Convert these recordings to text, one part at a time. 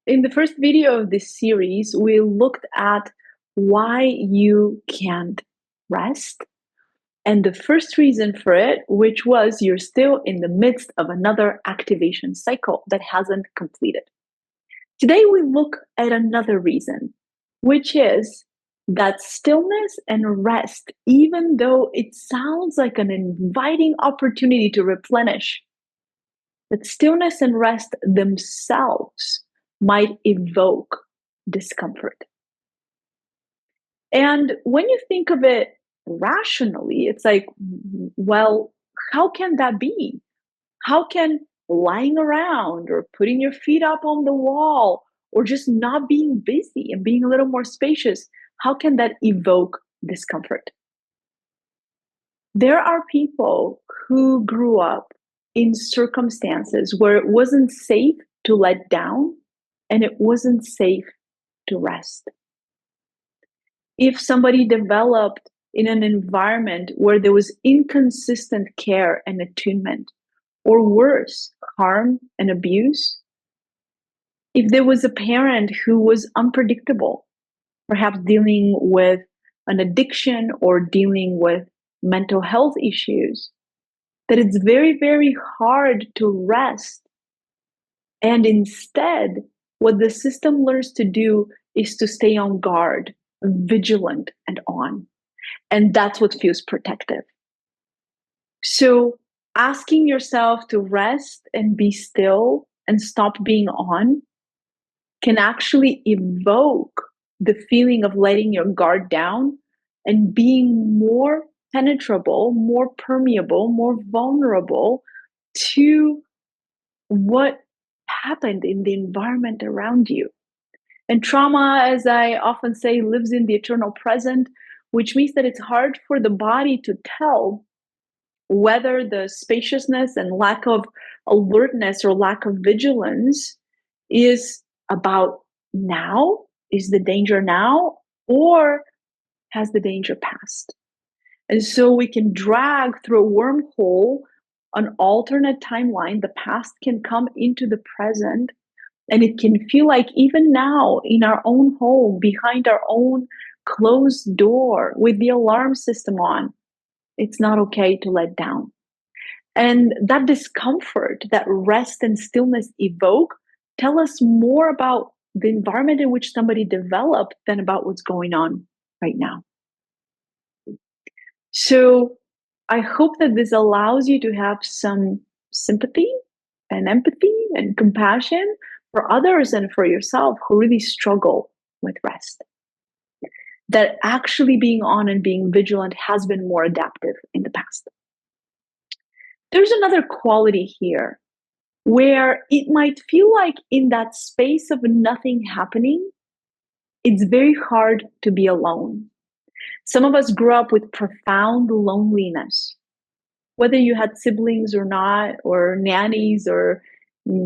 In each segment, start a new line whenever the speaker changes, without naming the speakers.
In the first video of this series, we looked at why you can't rest and the first reason for it, which was you're still in the midst of another activation cycle that hasn't completed. Today, we look at another reason, which is that stillness and rest, even though it sounds like an inviting opportunity to replenish, that stillness and rest themselves might evoke discomfort. And when you think of it rationally, it's like, well, how can that be? How can lying around or putting your feet up on the wall or just not being busy and being a little more spacious, how can that evoke discomfort? There are people who grew up in circumstances where it wasn't safe to let down and it wasn't safe to rest. If somebody developed in an environment where there was inconsistent care and attunement, or worse, harm and abuse, if there was a parent who was unpredictable, perhaps dealing with an addiction or dealing with mental health issues, that it's very, very hard to rest. And instead, what the system learns to do is to stay on guard, vigilant, and on. And that's what feels protective. So, asking yourself to rest and be still and stop being on can actually evoke the feeling of letting your guard down and being more penetrable, more permeable, more vulnerable to what happened in the environment around you. And trauma, as I often say, lives in the eternal present, which means that it's hard for the body to tell whether the spaciousness and lack of alertness or lack of vigilance is about now, is the danger now, or has the danger passed? And so we can drag through a wormhole an alternate timeline. The past can come into the present, and it can feel like even now in our own home, behind our own closed door, with the alarm system on, it's not okay to let down. And that discomfort that rest and stillness evoke tell us more about the environment in which somebody developed than about what's going on right now. So I hope that this allows you to have some sympathy and empathy and compassion for others and for yourself who really struggle with rest. That actually being on and being vigilant has been more adaptive in the past. There's another quality here where it might feel like in that space of nothing happening, it's very hard to be alone. Some of us grew up with profound loneliness, whether you had siblings or not, or nannies or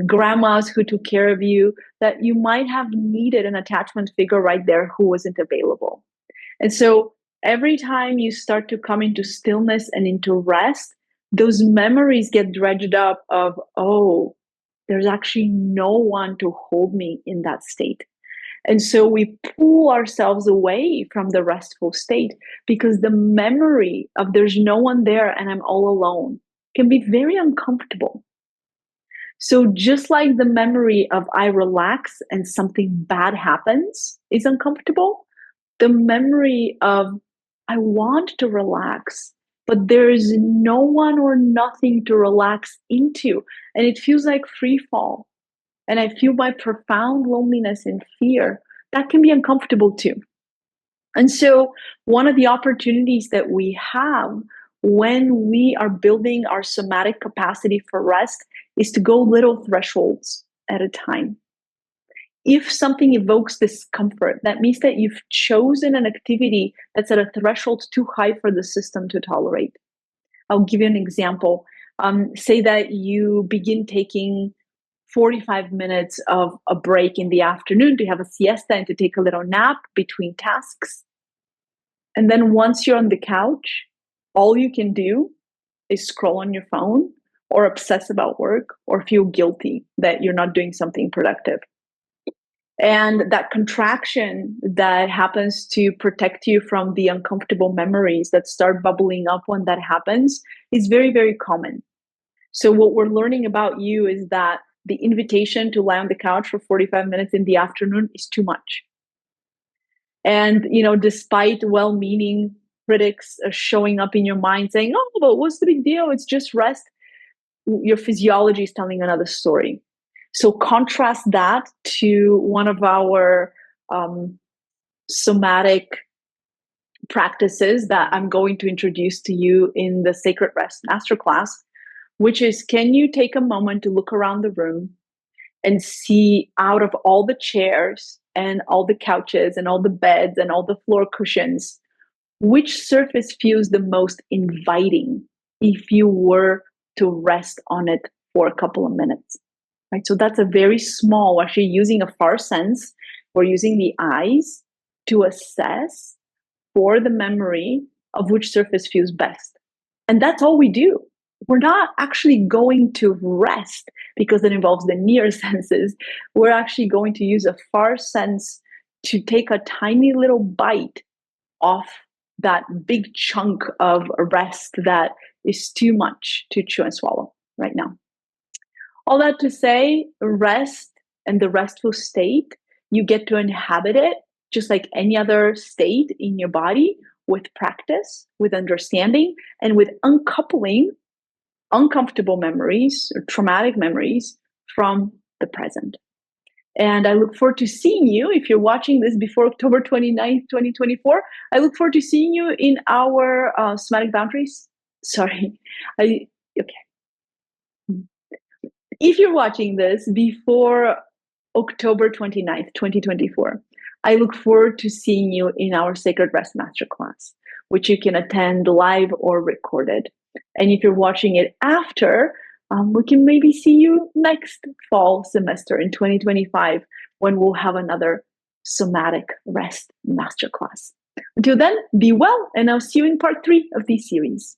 grandmas who took care of you, that you might have needed an attachment figure right there who wasn't available. And so every time you start to come into stillness and into rest, those memories get dredged up of, oh, there's actually no one to hold me in that state. And so we pull ourselves away from the restful state because the memory of there's no one there and I'm all alone can be very uncomfortable. So just like the memory of I relax and something bad happens is uncomfortable, the memory of I want to relax, but there is no one or nothing to relax into. And it feels like free fall. And I feel my profound loneliness and fear. That can be uncomfortable too. And so one of the opportunities that we have when we are building our somatic capacity for rest is to go little thresholds at a time. If something evokes discomfort, that means that you've chosen an activity that's at a threshold too high for the system to tolerate. I'll give you an example. Say that you begin taking 45 minutes of a break in the afternoon to have a siesta and to take a little nap between tasks. And then once you're on the couch, all you can do is scroll on your phone or obsess about work or feel guilty that you're not doing something productive. And that contraction that happens to protect you from the uncomfortable memories that start bubbling up when that happens is very, very common. So what we're learning about you is that the invitation to lie on the couch for 45 minutes in the afternoon is too much. And, despite well-meaning critics showing up in your mind saying, oh, but what's the big deal? It's just rest. Your physiology is telling another story. So contrast that to one of our somatic practices that I'm going to introduce to you in the Sacred Rest Masterclass, which is, can you take a moment to look around the room and see, out of all the chairs and all the couches and all the beds and all the floor cushions, which surface feels the most inviting if you were to rest on it for a couple of minutes, right? So that's a very small, actually using a far sense, we're using the eyes to assess for the memory of which surface feels best. And that's all we do. We're not actually going to rest because it involves the near senses. We're actually going to use a far sense to take a tiny little bite off that big chunk of rest that is too much to chew and swallow right now. All that to say, rest and the restful state, you get to inhabit it just like any other state in your body, with practice, with understanding, and with uncoupling uncomfortable memories or traumatic memories from the present. And I look forward to seeing you. If you're watching this before October 29th, 2024, I look forward to seeing you in our somatic boundaries. Sorry. Okay. If you're watching this before October 29th, 2024, I look forward to seeing you in our Sacred Rest Masterclass, which you can attend live or recorded. And if you're watching it after, we can maybe see you next fall semester in 2025, when we'll have another somatic rest masterclass. Until then, be well, and I'll see you in part 3 of this series.